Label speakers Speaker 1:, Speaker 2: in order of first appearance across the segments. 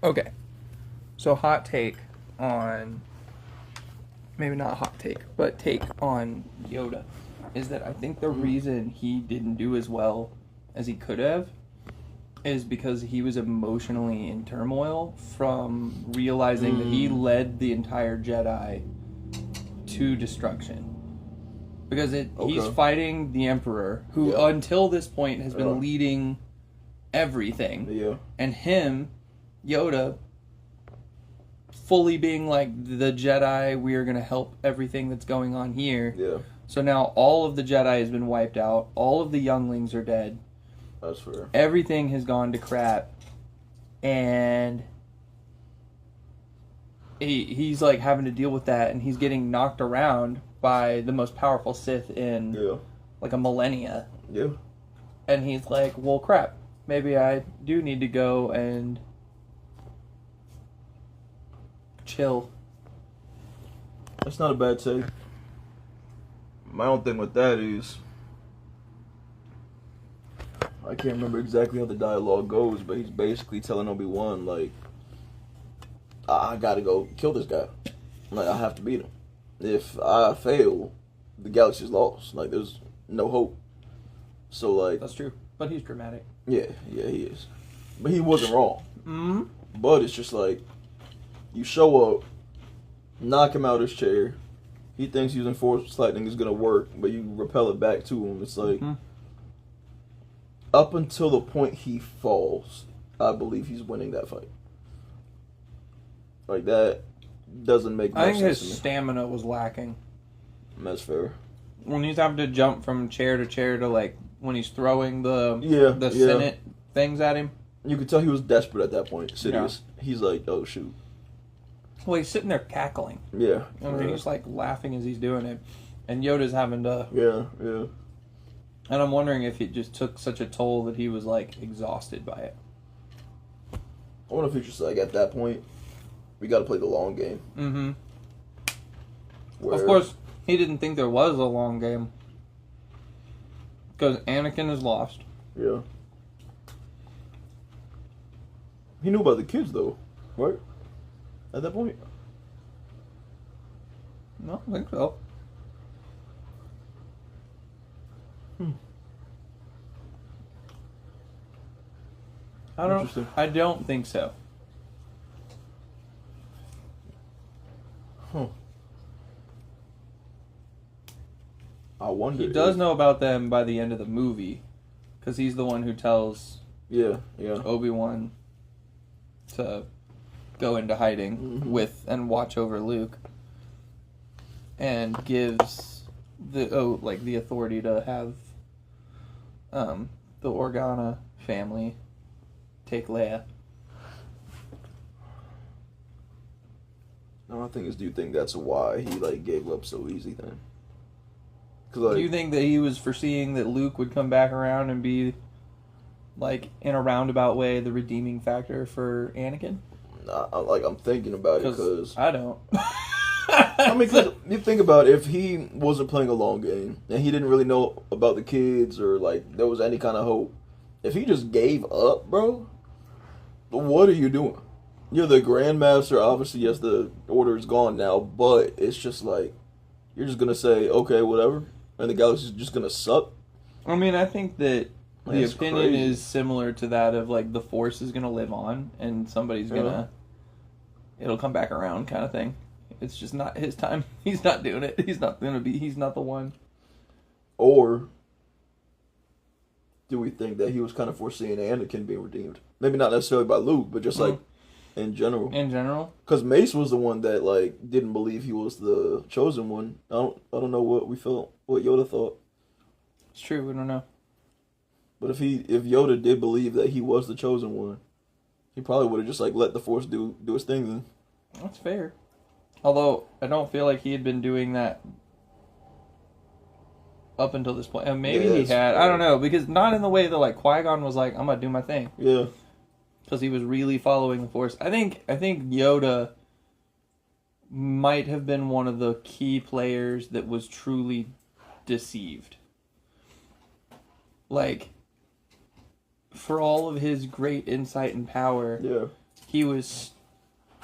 Speaker 1: Okay. So hot take on maybe not hot take, but take on Yoda is that I think the reason he didn't do as well as he could have is because he was emotionally in turmoil from realizing that he led the entire Jedi to destruction. Because he's fighting the Emperor, who until this point has been leading everything.
Speaker 2: Yeah.
Speaker 1: And him, Yoda, fully being like the Jedi, we are going to help everything that's going on here.
Speaker 2: Yeah.
Speaker 1: So now all of the Jedi has been wiped out. All of the younglings are dead.
Speaker 2: That's fair.
Speaker 1: Everything has gone to crap. And he's like having to deal with that, and he's getting knocked around by the most powerful Sith in like a millennia.
Speaker 2: Yeah.
Speaker 1: And he's like, well, crap. Maybe I do need to go and chill.
Speaker 2: That's not a bad take. My own thing with that is, I can't remember exactly how the dialogue goes, but he's basically telling Obi-Wan, like, I gotta go kill this guy. Like, I have to beat him. If I fail, the galaxy's lost. Like, there's no hope. So, like...
Speaker 1: That's true. But he's dramatic.
Speaker 2: Yeah, he is. But he wasn't wrong.
Speaker 1: Mm-hmm.
Speaker 2: But it's just like, you show up, knock him out of his chair. He thinks using force lightning is going to work, but you repel it back to him. It's like, up until the point he falls, I believe he's winning that fight. Like, that doesn't make much sense.
Speaker 1: I think his stamina was lacking.
Speaker 2: That's fair.
Speaker 1: When he's having to jump from chair to chair to, like, when he's throwing the Senate things at him.
Speaker 2: You could tell he was desperate at that point. Sidious. Yeah. He's like, oh, shoot.
Speaker 1: Well, he's sitting there cackling.
Speaker 2: Yeah.
Speaker 1: I mean, he's, like, laughing as he's doing it. And Yoda's having to...
Speaker 2: Yeah.
Speaker 1: And I'm wondering if it just took such a toll that he was, like, exhausted by it.
Speaker 2: I wonder if he's just like, at that point, we got to play the long game.
Speaker 1: Mm-hmm. Of course, he didn't think there was a long game. Because Anakin is lost.
Speaker 2: Yeah. He knew about the kids, though, right? At that point?
Speaker 1: No, I think so. I don't think so.
Speaker 2: Huh. I wonder.
Speaker 1: He does know about them by the end of the movie, because he's the one who tells Obi-Wan to go into hiding with and watch over Luke, and gives the authority to have the Organa family take Leia.
Speaker 2: No, I think do you think that's why he like gave up so easy then? Like,
Speaker 1: do you think that he was foreseeing that Luke would come back around and be, like, in a roundabout way, the redeeming factor for Anakin?
Speaker 2: I'm thinking about it because
Speaker 1: I don't.
Speaker 2: I mean, cause you think about it, if he wasn't playing a long game and he didn't really know about the kids or like there was any kind of hope, if he just gave up, bro, what are you doing? You're the Grandmaster. Obviously, yes, the order is gone now, but it's just like you're just gonna say, okay, whatever. And the galaxy's just gonna suck.
Speaker 1: I mean, I think that the opinion is similar to that of like the Force is gonna live on, and somebody's gonna, it'll come back around, kind of thing. It's just not his time. He's not doing it. He's not the one.
Speaker 2: Or do we think that he was kind of foreseeing Anakin being redeemed? Maybe not necessarily by Luke, but just like in general.
Speaker 1: In general,
Speaker 2: because Mace was the one that like didn't believe he was the chosen one. I don't know what we felt, what Yoda thought.
Speaker 1: It's true. We don't know.
Speaker 2: But if Yoda did believe that he was the chosen one, he probably would have just like let the Force do its thing then.
Speaker 1: That's fair. Although I don't feel like he had been doing that up until this point. And maybe he had. I don't know, because not in the way that like Qui-Gon was like, I'm gonna do my thing.
Speaker 2: Yeah.
Speaker 1: Because he was really following the Force. I think Yoda might have been one of the key players that was truly deceived. Like, for all of his great insight and power, he was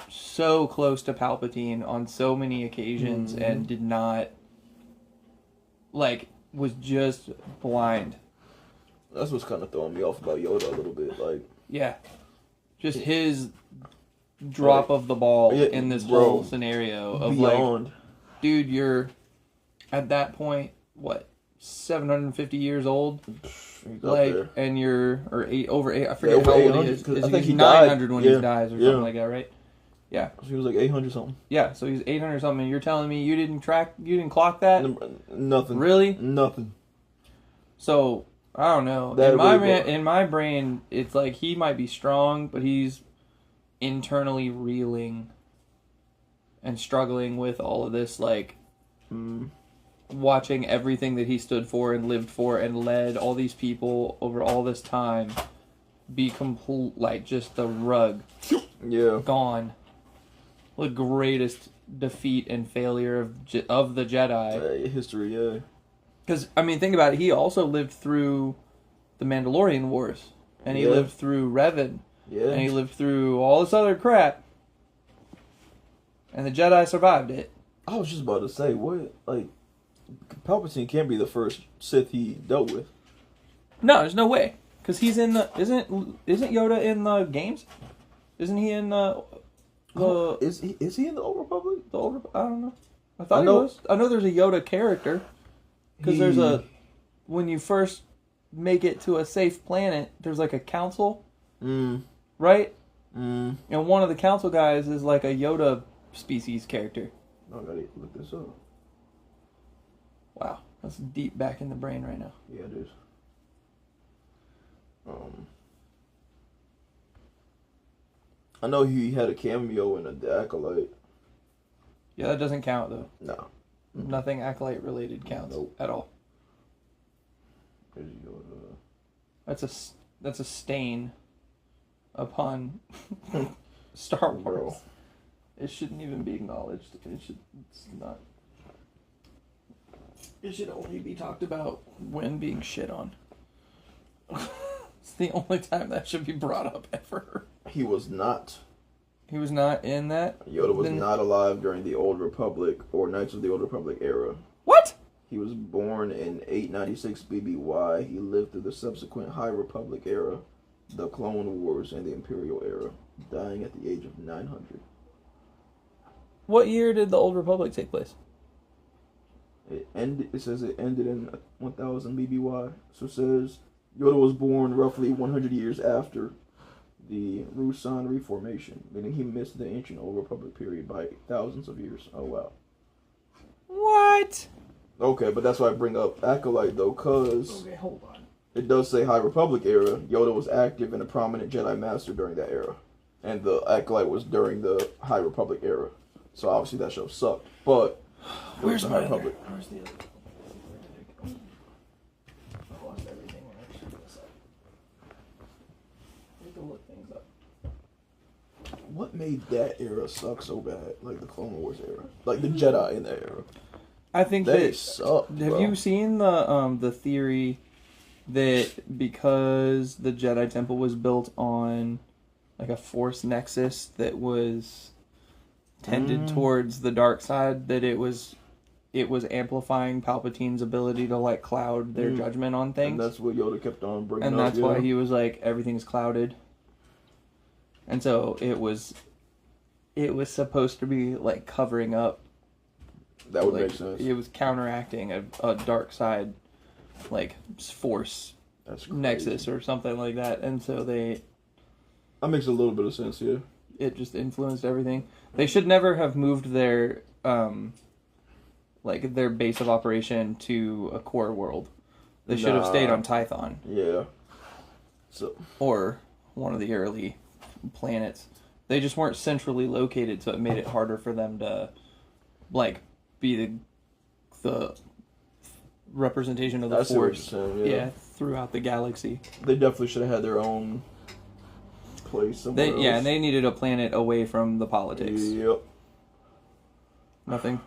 Speaker 1: so close to Palpatine on so many occasions and did not, like, was just blind.
Speaker 2: That's what's kind of throwing me off about Yoda a little bit. Like,
Speaker 1: yeah, just his drop of the ball in this whole scenario of beyond. Like, dude, you're at that point, what, 750 years old? Like, and you're, or over 8, I forget how old he is. I think he's 900 when he dies or something like that, right? Yeah.
Speaker 2: So he was like 800 something.
Speaker 1: Yeah, so he's 800 something, and you're telling me you didn't clock that?
Speaker 2: Nothing.
Speaker 1: Really?
Speaker 2: Nothing.
Speaker 1: So, I don't know. In my brain, it's like he might be strong, but he's internally reeling and struggling with all of this, like, watching everything that he stood for and lived for and led all these people over all this time be complete, like, just the rug.
Speaker 2: Yeah.
Speaker 1: Gone. The greatest defeat and failure of the Jedi.
Speaker 2: History, yeah.
Speaker 1: Because, I mean, think about it. He also lived through the Mandalorian Wars. And he lived through Revan.
Speaker 2: Yeah.
Speaker 1: And he lived through all this other crap. And the Jedi survived it.
Speaker 2: I was just about to say, what? Like, Palpatine can't be the first Sith he dealt with.
Speaker 1: No, there's no way. Because he's in the... Isn't Yoda in the games? Isn't he in the...
Speaker 2: Is he in the Old Republic?
Speaker 1: I don't know. I thought he was. I know there's a Yoda character. Because there's a... When you first make it to a safe planet, there's like a council. Right? And one of the council guys is like a Yoda species character.
Speaker 2: I gotta look this up.
Speaker 1: Wow. That's deep back in the brain right now.
Speaker 2: Yeah, it is. I know he had a cameo in The Acolyte.
Speaker 1: Yeah, that doesn't count, though.
Speaker 2: No.
Speaker 1: Nothing Acolyte related counts at all. That's a stain upon Star Wars. Bro. It shouldn't even be acknowledged. It's not. It should only be talked about when being shit on. It's the only time that should be brought up ever.
Speaker 2: He was not.
Speaker 1: He was not in that?
Speaker 2: Yoda was not alive during the Old Republic or Knights of the Old Republic era.
Speaker 1: What?
Speaker 2: He was born in 896 BBY. He lived through the subsequent High Republic era, the Clone Wars, and the Imperial era, dying at the age of 900.
Speaker 1: What year did the Old Republic take place?
Speaker 2: It says it ended in 1000 BBY. So it says Yoda was born roughly 100 years after the Ruusan Reformation, meaning he missed the ancient Old Republic period by thousands of years. Oh, wow.
Speaker 1: What?
Speaker 2: Okay, but that's why I bring up Acolyte, though, because...
Speaker 1: Okay, hold on.
Speaker 2: It does say High Republic era. Yoda was active and a prominent Jedi Master during that era. And the Acolyte was during the High Republic era. So obviously that show sucked. But
Speaker 1: where's the
Speaker 2: High Republic?
Speaker 1: Where's the other? I lost everything when I screwed this up. I need to look things up.
Speaker 2: What made that era suck so bad? Like the Clone Wars era, like the Jedi in that era.
Speaker 1: I think
Speaker 2: they suck.
Speaker 1: Have you seen the theory that because the Jedi Temple was built on like a Force nexus that was tended towards the dark side, that it was amplifying Palpatine's ability to like cloud their judgment on things?
Speaker 2: And that's what Yoda kept on bringing
Speaker 1: up. And that's
Speaker 2: why
Speaker 1: he was like, everything's clouded. And so it was supposed to be like covering up.
Speaker 2: That would make sense.
Speaker 1: It was counteracting a dark side, like Force nexus or something like that. And so that
Speaker 2: makes a little bit of sense, yeah.
Speaker 1: It just influenced everything. They should never have moved their their base of operation to a core world. They should have stayed on Tython.
Speaker 2: Yeah. So
Speaker 1: or one of the early planets. They just weren't centrally located, so it made it harder for them to like be the representation of the Force. Yeah, throughout the galaxy.
Speaker 2: They definitely should have had their own place somewhere else.
Speaker 1: Yeah, and they needed a planet away from the politics.
Speaker 2: Yep.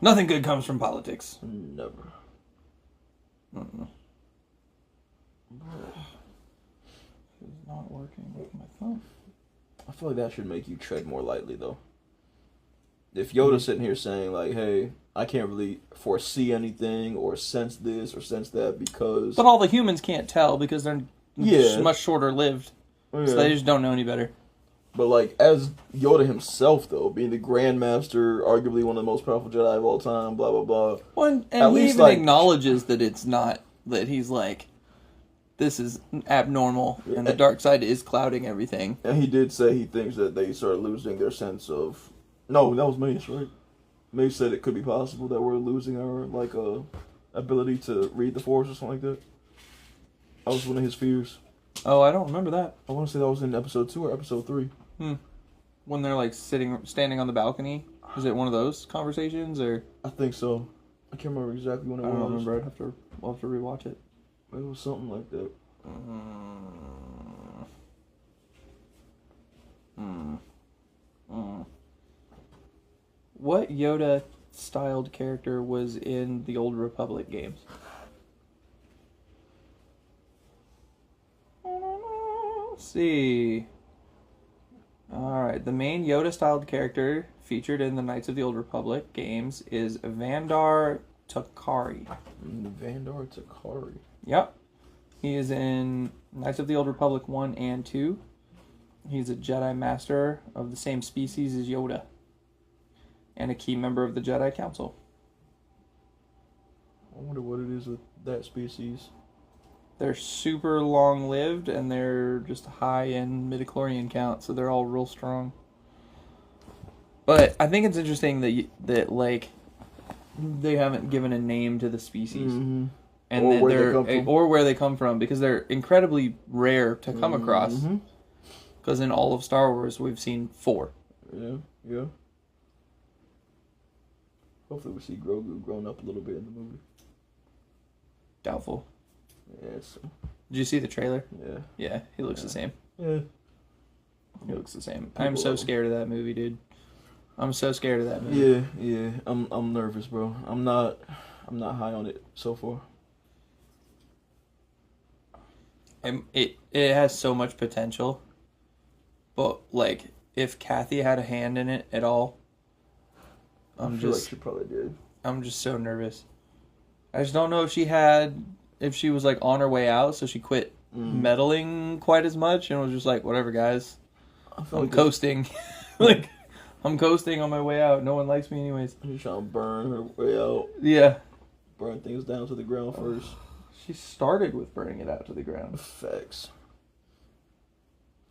Speaker 1: Nothing good comes from politics.
Speaker 2: Never.
Speaker 1: It's not working with my phone.
Speaker 2: I feel like that should make you tread more lightly, though. If Yoda's sitting here saying, like, hey, I can't really foresee anything or sense this or sense that because...
Speaker 1: But all the humans can't tell because they're much shorter lived.
Speaker 2: Yeah.
Speaker 1: So they just don't know any better.
Speaker 2: But, like, as Yoda himself, though, being the Grandmaster, arguably one of the most powerful Jedi of all time, blah, blah, blah.
Speaker 1: Well, and he even acknowledges that it's not, that he's like, this is abnormal, and the dark side is clouding everything.
Speaker 2: And he did say he thinks that they started losing their sense of... No, that was Mace, right? Mace said it could be possible that we're losing our, like, ability to read the Force or something like that. That was one of his fears.
Speaker 1: Oh, I don't remember that.
Speaker 2: I want to say that was in episode 2 or episode 3.
Speaker 1: When they're, like, standing on the balcony? Is it one of those conversations, or...?
Speaker 2: I think so. I can't remember exactly when it was.
Speaker 1: I don't remember. We'll have to rewatch it.
Speaker 2: It was something like that.
Speaker 1: What Yoda-styled character was in the Old Republic games? Let's see. Alright, the main Yoda-styled character featured in the Knights of the Old Republic games is Vandar Takari.
Speaker 2: Vandar Takari.
Speaker 1: Yep. He is in Knights of the Old Republic 1 and 2. He's a Jedi Master of the same species as Yoda. And a key member of the Jedi Council.
Speaker 2: I wonder what it is with that species.
Speaker 1: They're super long-lived, and they're just high in midichlorian count, so they're all real strong. But I think it's interesting that like, they haven't given a name to the species.
Speaker 2: Mm-hmm.
Speaker 1: And or where they come from, because they're incredibly rare to come across. Because in all of Star Wars, we've seen 4.
Speaker 2: Yeah. Hopefully we see Grogu grown up a little bit in the movie.
Speaker 1: Doubtful.
Speaker 2: Yes.
Speaker 1: Did you see the trailer?
Speaker 2: Yeah.
Speaker 1: Yeah, he looks the same.
Speaker 2: Yeah.
Speaker 1: He looks the same. I'm so scared of that movie, dude. I'm so scared of that movie.
Speaker 2: Yeah. I'm nervous, bro. I'm not high on it so far.
Speaker 1: It has so much potential, but like if Kathy had a hand in it at all,
Speaker 2: I feel like she probably did. I'm
Speaker 1: just so nervous. I just don't know if she was like on her way out, so she quit meddling quite as much and was just like, whatever, guys, I'm coasting. Like, I'm coasting on my way out. No one likes me anyways.
Speaker 2: She's trying to burn her way out.
Speaker 1: Yeah.
Speaker 2: Burn things down to the ground first.
Speaker 1: She started with burning it out to the ground.
Speaker 2: Facts.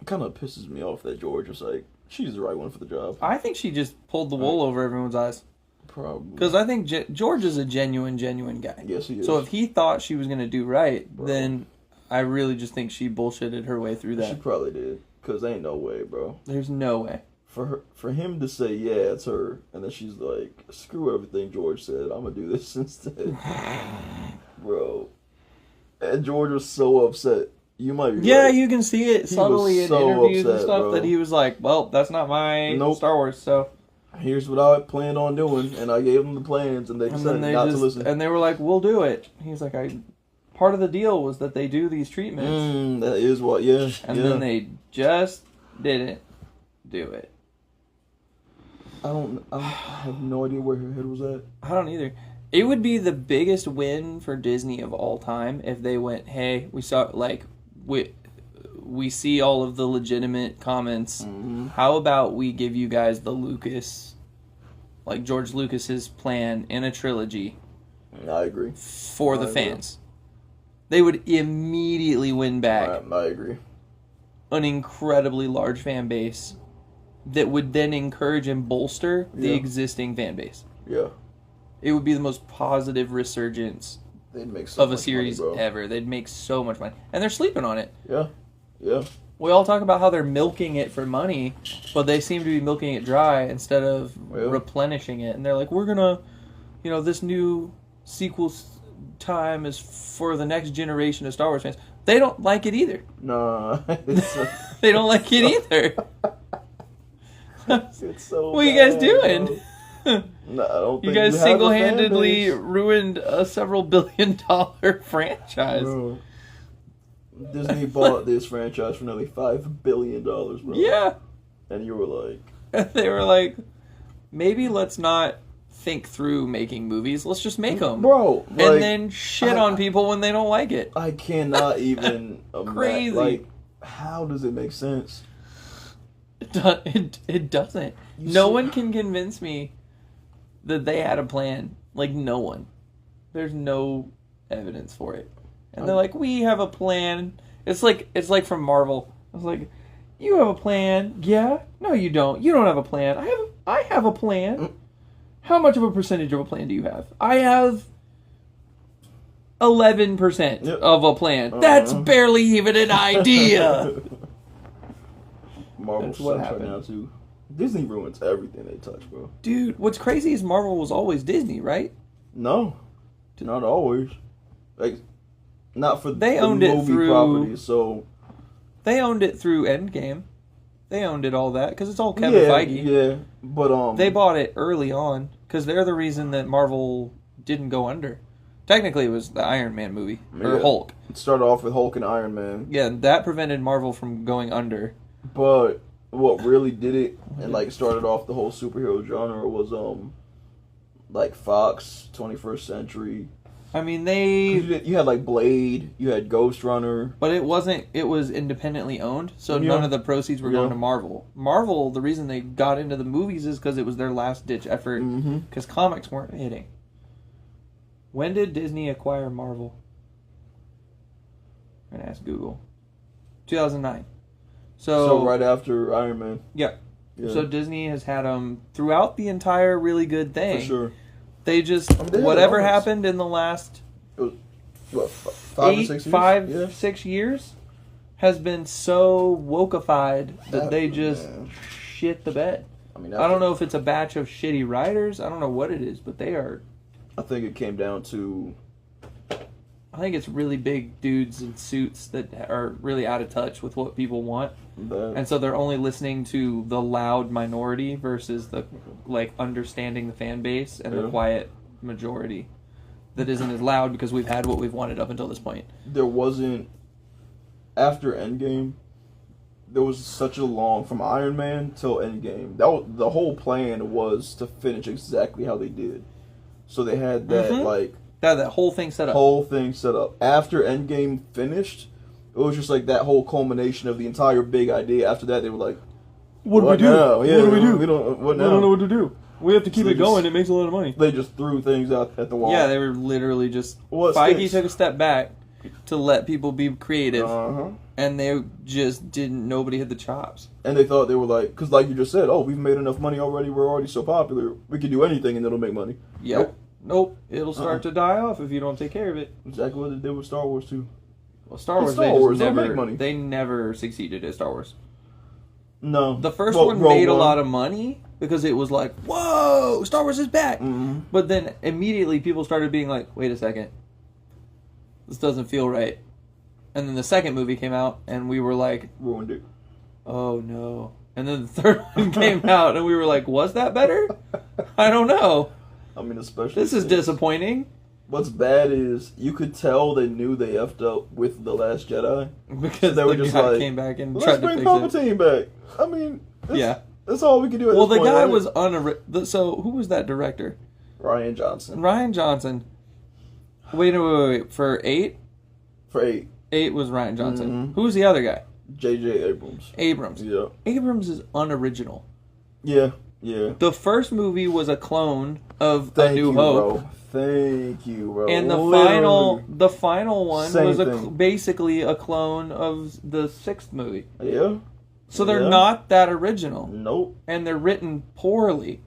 Speaker 2: It kind of pisses me off that George was like, she's the right one for the job.
Speaker 1: I think she just pulled the wool over everyone's eyes.
Speaker 2: Probably.
Speaker 1: Because I think George is a genuine guy.
Speaker 2: Yes, he is.
Speaker 1: So if he thought she was going to do right, then I really just think she bullshitted her way through that.
Speaker 2: She probably did. Because ain't no way, bro.
Speaker 1: There's no way.
Speaker 2: For him to say, yeah, it's her, and then she's like, screw everything George said, I'm going to do this instead. Bro. And George was so upset. You might be right.
Speaker 1: You can see it subtly in interviews and stuff, that he was like, well, that's not my Star Wars, so...
Speaker 2: Here's what I planned on doing, and I gave them the plans, and they decided not to listen.
Speaker 1: And they were like, we'll do it. He's like, part of the deal was that they do these treatments.
Speaker 2: That is what, yeah.
Speaker 1: And then they just didn't do it.
Speaker 2: I have no idea where her head was at.
Speaker 1: I don't either. It would be the biggest win for Disney of all time if they went, hey, we saw, like, we see all of the legitimate comments. How about we give you guys the George Lucas's plan in a trilogy?
Speaker 2: I agree.
Speaker 1: For the fans. They would immediately win back.
Speaker 2: I agree.
Speaker 1: An incredibly large fan base that would then encourage and bolster the existing fan base.
Speaker 2: Yeah.
Speaker 1: It would be the most positive resurgence of a series ever. They'd make so much money. And they're sleeping on it.
Speaker 2: Yeah.
Speaker 1: We all talk about how they're milking it for money, but they seem to be milking it dry instead of replenishing it. And they're like, we're going to, this new sequel time is for the next generation of Star Wars fans. They don't like it either.
Speaker 2: Nah.
Speaker 1: They don't like it either.
Speaker 2: It's so
Speaker 1: what are you guys doing?
Speaker 2: No, I don't think
Speaker 1: you guys single-handedly ruined a several billion-dollar franchise.
Speaker 2: Bro. Disney bought this franchise for nearly $5 billion, bro.
Speaker 1: Yeah.
Speaker 2: And you were like...
Speaker 1: They were like, maybe let's not think through making movies. Let's just make them.
Speaker 2: Bro. Like,
Speaker 1: and then shit on people when they don't like it.
Speaker 2: I cannot even
Speaker 1: Crazy.
Speaker 2: Like, how does it make sense?
Speaker 1: It doesn't. No one can convince me that they had a plan. Like, no one. There's no evidence for it. And they're like, we have a plan. It's like from Marvel. I was like, you have a plan? Yeah? No, you don't. You don't have a plan. I have a plan. How much of a percentage of a plan do you have? I have 11% of a plan. That's barely even an idea.
Speaker 2: Marvel sucks right now too. Disney ruins everything they touch, bro.
Speaker 1: Dude, what's crazy is Marvel was always Disney, right?
Speaker 2: No, not always. Like, not for
Speaker 1: they
Speaker 2: the
Speaker 1: owned
Speaker 2: movie
Speaker 1: it through
Speaker 2: properties. So
Speaker 1: they owned it through Endgame. They owned it all that because it's all Kevin Feige.
Speaker 2: Yeah, but
Speaker 1: they bought it early on because they're the reason that Marvel didn't go under. Technically, it was the Iron Man movie or Hulk.
Speaker 2: It started off with Hulk and Iron Man.
Speaker 1: Yeah, that prevented Marvel from going under.
Speaker 2: But what really did it and like started off the whole superhero genre was like Fox, 21st Century.
Speaker 1: I mean,
Speaker 2: you had like Blade, you had Ghost Runner,
Speaker 1: but it wasn't. It was independently owned, so none of the proceeds were going to Marvel. Marvel, the reason they got into the movies is because it was their last ditch effort because comics weren't hitting. When did Disney acquire Marvel? I'm gonna ask Google. 2009. So
Speaker 2: right after Iron Man.
Speaker 1: Yeah. So Disney has had them throughout the entire really good thing.
Speaker 2: For sure.
Speaker 1: They just, whatever happened in the last
Speaker 2: it was, what,
Speaker 1: 6 years has been so wokeified that they just shit the bed. I mean, I don't know if it's a batch of shitty writers. I don't know what it is, but they are...
Speaker 2: I think it came down to...
Speaker 1: I think it's really big dudes in suits that are really out of touch with what people want. And so they're only listening to the loud minority versus the like understanding the fan base and the quiet majority that isn't as loud because we've had what we've wanted up until this point.
Speaker 2: There wasn't... After Endgame, there was such a long... From Iron Man till Endgame, the whole plan was to finish exactly how they did. So they had that like...
Speaker 1: That whole thing set up.
Speaker 2: After Endgame finished, it was just like that whole culmination of the entire big idea. After that, they were like,
Speaker 1: What do we do?
Speaker 2: Now? Yeah,
Speaker 1: what do we do?
Speaker 2: We don't
Speaker 1: know what to do. We have to keep it going. It makes a lot of money.
Speaker 2: They just threw things out at the wall.
Speaker 1: Yeah, they were literally just... Feige took a step back to let people be creative. And they just didn't... Nobody had the chops.
Speaker 2: And they thought they were like... Because like you just said, we've made enough money already. We're already so popular. We can do anything and it'll make money.
Speaker 1: Yep. Nope. It'll start to die off if you don't take care of it.
Speaker 2: Exactly what they did with Star Wars too.
Speaker 1: Well, Star Wars
Speaker 2: make money.
Speaker 1: They never succeeded at Star Wars.
Speaker 2: No.
Speaker 1: The first one made a lot of money because it was like, whoa, Star Wars is back. But then immediately people started being like, wait a second. This doesn't feel right. And then the second movie came out and we were like,
Speaker 2: ruined it.
Speaker 1: Oh no. And then the third one came out and we were like, was that better? I don't know.
Speaker 2: I mean, especially...
Speaker 1: This is disappointing.
Speaker 2: What's bad is you could tell they knew they effed up with The Last Jedi.
Speaker 1: Because they were just like, came back and tried to fix it.
Speaker 2: Let's bring Palpatine back. I mean, that's all we can do at this point.
Speaker 1: Well, the guy was so who was that director?
Speaker 2: Ryan Johnson.
Speaker 1: Wait. For 8?
Speaker 2: For 8.
Speaker 1: 8 was Ryan Johnson. Who was the other guy?
Speaker 2: J.J. Abrams. Yeah.
Speaker 1: Abrams is unoriginal.
Speaker 2: Yeah.
Speaker 1: The first movie was a clone of A New Hope.
Speaker 2: Thank you, bro.
Speaker 1: And the final one was basically a clone of the 6th movie.
Speaker 2: Yeah.
Speaker 1: So they're not that original.
Speaker 2: Nope.
Speaker 1: And they're written poorly.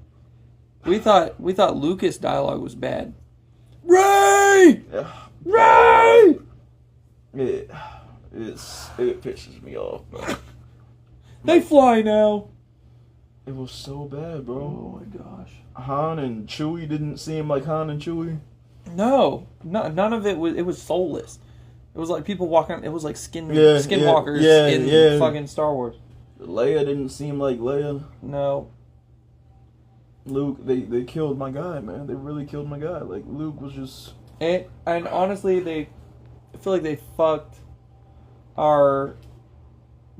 Speaker 1: We thought Lucas' dialogue was bad. Ray! Ray!
Speaker 2: It pisses me off, bro.
Speaker 1: They fly now.
Speaker 2: It was so bad, bro.
Speaker 1: Oh my gosh.
Speaker 2: Han and Chewie didn't seem like Han and Chewie.
Speaker 1: No, none of it was. It was soulless. It was like people walking. It was like skinwalkers in fucking Star Wars.
Speaker 2: Leia didn't seem like Leia.
Speaker 1: No.
Speaker 2: Luke, they killed my guy, man. They really killed my guy. Like Luke was just.
Speaker 1: And honestly, I feel like they fucked our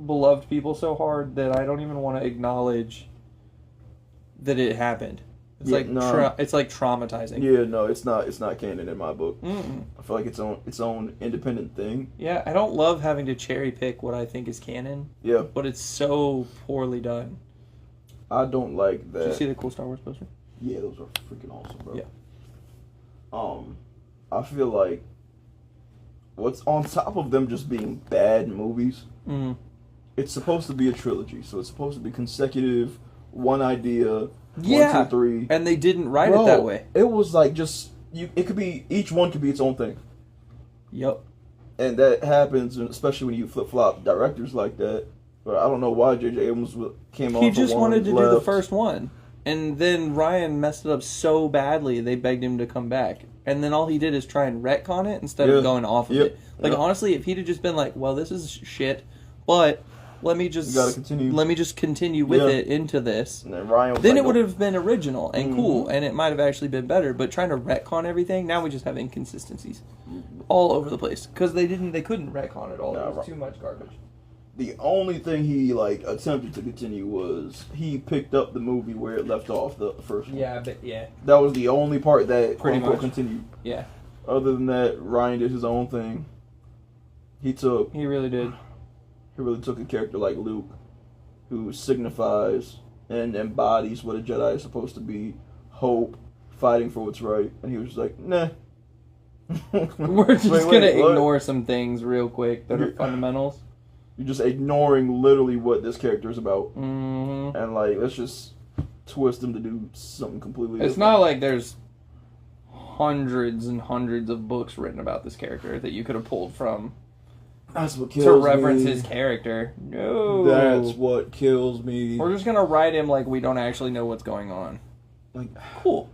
Speaker 1: beloved people so hard that I don't even want to acknowledge that it happened. It's it's like traumatizing.
Speaker 2: Yeah, no, it's not canon in my book.
Speaker 1: Mm-mm.
Speaker 2: I feel like its own independent thing.
Speaker 1: Yeah, I don't love having to cherry pick what I think is canon.
Speaker 2: Yeah,
Speaker 1: but it's so poorly done.
Speaker 2: I don't like that.
Speaker 1: Did you see the cool Star Wars poster?
Speaker 2: Yeah, those are freaking awesome, bro.
Speaker 1: Yeah.
Speaker 2: I feel like what's on top of them just being bad movies.
Speaker 1: Mm.
Speaker 2: It's supposed to be a trilogy, so it's supposed to be consecutive, one idea.
Speaker 1: Yeah,
Speaker 2: 1, 2, 3.
Speaker 1: And they didn't write it that way.
Speaker 2: It was like just it could be each one could be its own thing.
Speaker 1: Yep.
Speaker 2: And that happens, especially when you flip flop directors like that. But I don't know why J.J. Abrams came on.
Speaker 1: He just wanted to do the
Speaker 2: left.
Speaker 1: first one, and then Ryan messed it up so badly they begged him to come back. And then all he did is try and retcon it instead of going off of it. Like honestly, if he'd have just been like, "Well, this is shit," but let me just continue with it into this.
Speaker 2: And then Ryan was
Speaker 1: then
Speaker 2: like,
Speaker 1: it would have been original and cool, and it might have actually been better. But trying to retcon everything, now we just have inconsistencies all over the place because they couldn't retcon it all. It was too much garbage.
Speaker 2: The only thing he attempted to continue was he picked up the movie where it left off the first one.
Speaker 1: Yeah, but yeah,
Speaker 2: that was the only part that
Speaker 1: pretty much
Speaker 2: continued.
Speaker 1: Yeah.
Speaker 2: Other than that, Ryan did his own thing. He
Speaker 1: really did.
Speaker 2: He really took a character like Luke, who signifies and embodies what a Jedi is supposed to be: hope, fighting for what's right. And he was just like, nah.
Speaker 1: We're just gonna ignore some things real quick that are fundamentals.
Speaker 2: You're just ignoring literally what this character is about.
Speaker 1: Mm-hmm.
Speaker 2: And let's just twist him to do something completely
Speaker 1: different. It's not like there's hundreds and hundreds of books written about this character that you could have pulled from.
Speaker 2: That's what kills
Speaker 1: to reference
Speaker 2: me.
Speaker 1: His character. No.
Speaker 2: That's what kills me.
Speaker 1: We're just gonna write him like we don't actually know what's going on.
Speaker 2: Like,
Speaker 1: cool.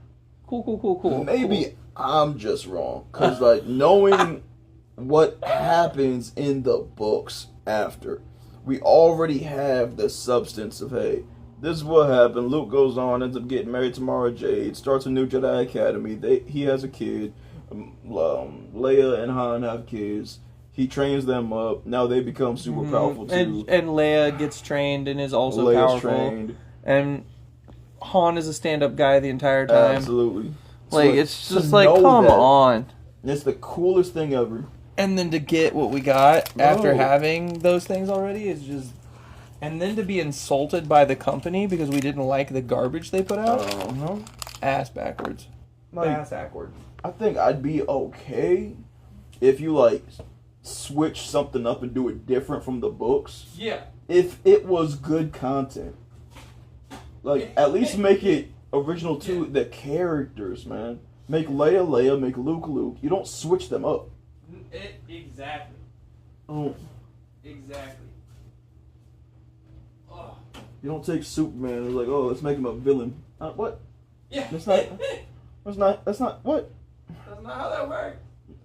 Speaker 2: Maybe I'm just wrong. Because, knowing what happens in the books after, we already have the substance of, hey, this is what happened. Luke goes on, ends up getting married to Mara Jade, starts a new Jedi Academy. He has a kid. Leia and Han have kids. He trains them up. Now they become super powerful too.
Speaker 1: And Leia gets trained and is also powerful.
Speaker 2: Trained.
Speaker 1: And Han is a stand-up guy the entire time.
Speaker 2: Absolutely.
Speaker 1: It's just like, come on.
Speaker 2: It's the coolest thing ever.
Speaker 1: And then to get what we got after having those things already is just... And then to be insulted by the company because we didn't like the garbage they put out? Ass backwards. Ass backwards.
Speaker 2: I think I'd be okay if you, switch something up and do it different from the books.
Speaker 1: Yeah.
Speaker 2: If it was good content. At least make it original to the characters, man. Make Leia Leia, make Luke Luke. You don't switch them up.
Speaker 1: Exactly.
Speaker 2: Oh.
Speaker 1: Exactly.
Speaker 2: Oh. You don't take Superman and let's make him a villain. What?
Speaker 1: Yeah.
Speaker 2: That's not what?
Speaker 1: That's not how that works.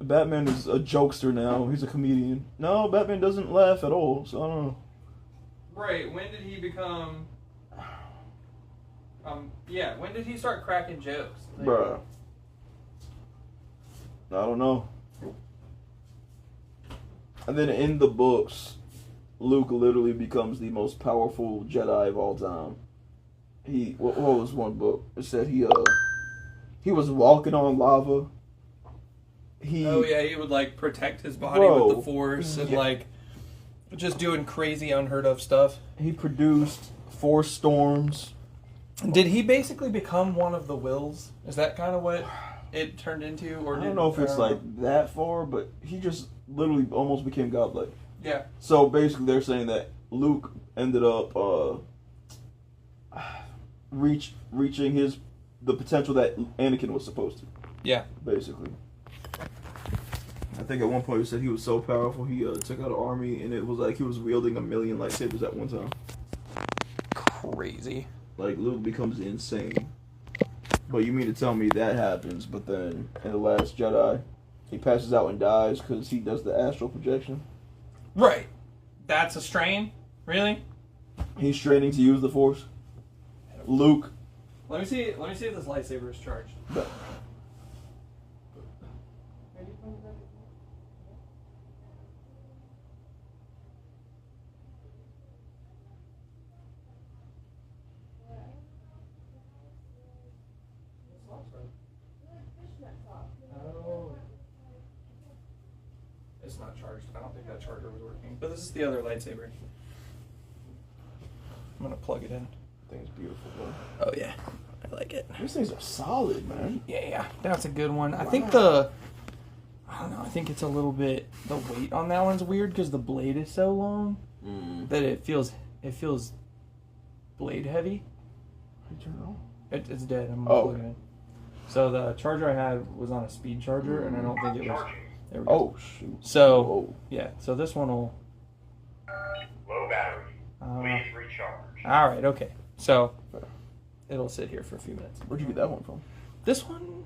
Speaker 2: Batman is a jokester now. He's a comedian. No, Batman doesn't laugh at all, so I don't know.
Speaker 1: Right, when did he become... when did he start cracking jokes?
Speaker 2: Bruh. I don't know. And then in the books, Luke literally becomes the most powerful Jedi of all time. What was one book? It said he was walking on lava. He
Speaker 1: would protect his body with the Force and just doing crazy unheard of stuff.
Speaker 2: He produced Force storms.
Speaker 1: Did he basically become one of the Wills? Is that kind of what it turned into? Or
Speaker 2: I don't know if it's that far, but he just literally almost became godlike.
Speaker 1: Yeah.
Speaker 2: So basically they're saying that Luke ended up reaching the potential that Anakin was supposed to.
Speaker 1: Yeah.
Speaker 2: Basically. I think at one point he said he was so powerful he took out an army and it was like he was wielding 1 million lightsabers at one time.
Speaker 1: Crazy.
Speaker 2: Luke becomes insane. But you mean to tell me that happens, but then in The Last Jedi, he passes out and dies because he does the astral projection?
Speaker 1: Right. That's a strain? Really?
Speaker 2: He's training to use the Force? Luke.
Speaker 1: Let me see if this lightsaber is charged. charged. I don't think that charger was working. But this is the other lightsaber. I'm gonna plug it in.
Speaker 2: I think it's beautiful, bro.
Speaker 1: Oh yeah, I like it.
Speaker 2: These things are solid, man.
Speaker 1: Yeah, that's a good one. I think I don't know. I think it's a little bit. The weight on that one's weird because the blade is so long that it feels blade heavy. It's dead. I'm plugging it. So the charger I had was on a speed charger, and I don't think it was. There we go.
Speaker 2: Oh shoot.
Speaker 1: So yeah. So this one will.
Speaker 3: Low battery. Please recharge.
Speaker 1: All right. Okay. So it'll sit here for a few minutes.
Speaker 2: Where'd you get that one from?
Speaker 1: This one.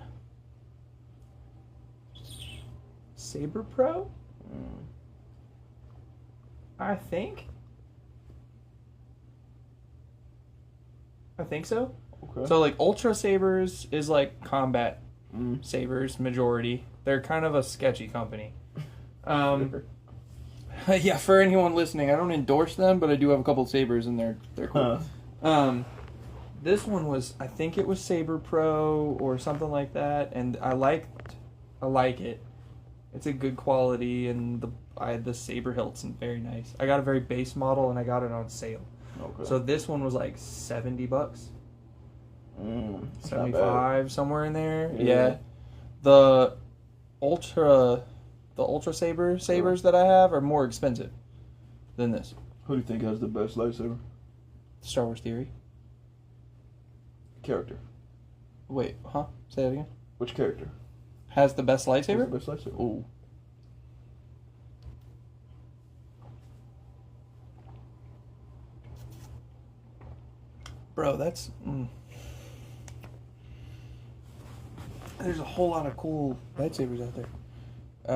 Speaker 1: Saber Pro. I think so.
Speaker 2: Okay.
Speaker 1: So like Ultra Sabers is like combat sabers majority. They're kind of a sketchy company. Yeah, for anyone listening, I don't endorse them, but I do have a couple sabers and they're cool. This one was, I think it was Saber Pro or something like that, and I like it. It's a good quality, and the saber hilt's very nice. I got a very base model, and I got it on sale.
Speaker 2: Okay.
Speaker 1: So this one was like $70.
Speaker 2: It's
Speaker 1: 75, somewhere in there.
Speaker 2: Yeah.
Speaker 1: The Ultra sabers that I have are more expensive than this.
Speaker 2: Who do you think has the best lightsaber?
Speaker 1: Star Wars Theory.
Speaker 2: Character.
Speaker 1: Wait, huh? Say that again.
Speaker 2: Which character
Speaker 1: Has the best lightsaber?
Speaker 2: has the best lightsaber?
Speaker 1: Ooh. Bro, that's... There's a whole lot of cool lightsabers out there. I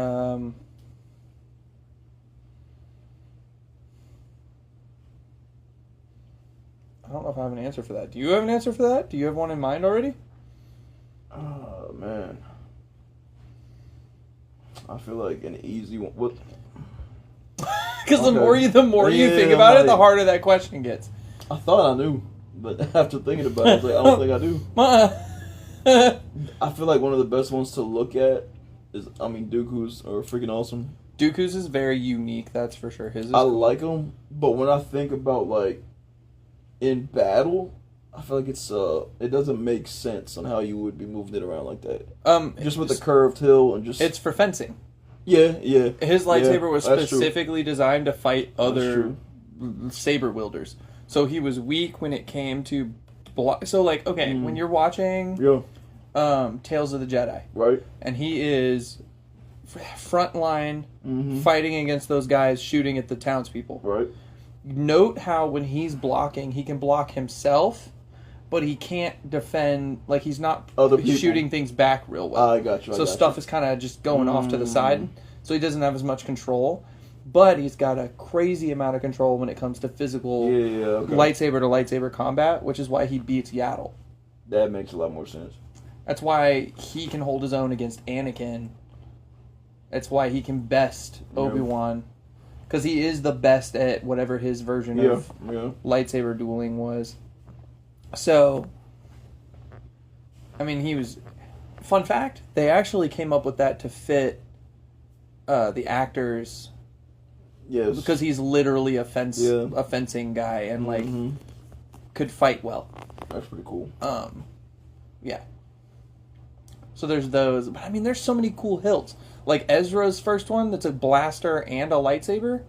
Speaker 1: don't know if I have an answer for that. Do you have an answer for that? Do you have one in mind already?
Speaker 2: Oh man, I feel like an easy one. What?
Speaker 1: Because the more you think about it, the harder that question gets.
Speaker 2: I thought I knew, but after thinking about it, I was like, I don't think I do. I feel like one of the best ones to look at is, Dooku's are freaking awesome.
Speaker 1: Dooku's is very unique, that's for sure. His is
Speaker 2: I
Speaker 1: cool.
Speaker 2: like them, but when I think about like in battle, I feel like it doesn't make sense on how you would be moving it around like that. Just with the curved hill and just
Speaker 1: it's for fencing.
Speaker 2: Yeah.
Speaker 1: His lightsaber was
Speaker 2: that's
Speaker 1: specifically designed to fight other
Speaker 2: true.
Speaker 1: saber wielders. So he was weak when it came to block. So like, okay, when you're watching Tales of the Jedi,
Speaker 2: right,
Speaker 1: and he is front line fighting against those guys shooting at the townspeople.
Speaker 2: right.
Speaker 1: Note how when he's blocking, he can block himself, but he can't defend. Like he's not
Speaker 2: Other people.
Speaker 1: shooting things back real well.
Speaker 2: I got you.
Speaker 1: So stuff is kind of just going off to the side, so he doesn't have as much control. But he's got a crazy amount of control when it comes to physical lightsaber to lightsaber combat, which is why he beats Yaddle.
Speaker 2: That makes a lot more sense.
Speaker 1: That's why he can hold his own against Anakin. That's why he can best Obi-Wan. Because he is the best at whatever his version of lightsaber dueling was. So, he was... Fun fact, they actually came up with that to fit the actors...
Speaker 2: Yes.
Speaker 1: Because he's literally a fencing guy and could fight well.
Speaker 2: That's pretty cool.
Speaker 1: Yeah. So there's those, but there's so many cool hilts. Like Ezra's first one, that's a blaster and a lightsaber.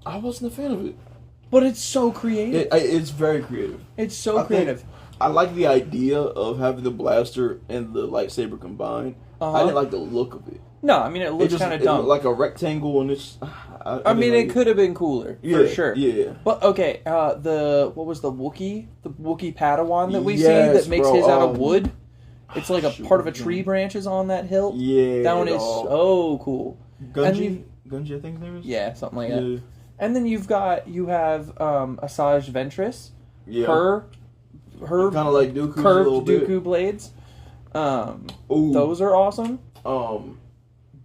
Speaker 2: I wasn't a fan of it,
Speaker 1: but it's so creative.
Speaker 2: It's very creative.
Speaker 1: It's so creative.
Speaker 2: I like the idea of having the blaster and the lightsaber combined. I didn't like the look of it.
Speaker 1: No, it looks kind of dumb.
Speaker 2: Like a rectangle, and it's...
Speaker 1: it could have been cooler, for sure.
Speaker 2: Yeah.
Speaker 1: But, okay, what was the Wookiee? The Wookiee Padawan that we see that makes his out of wood? It's like a part of a tree branches on that hilt.
Speaker 2: Yeah.
Speaker 1: That one is so cool.
Speaker 2: Gunji, I think his name is?
Speaker 1: Yeah, something like that. And then you have Asajj Ventress.
Speaker 2: Yeah.
Speaker 1: Her
Speaker 2: kind of like Dooku's
Speaker 1: curved Dooku blades. Those are awesome.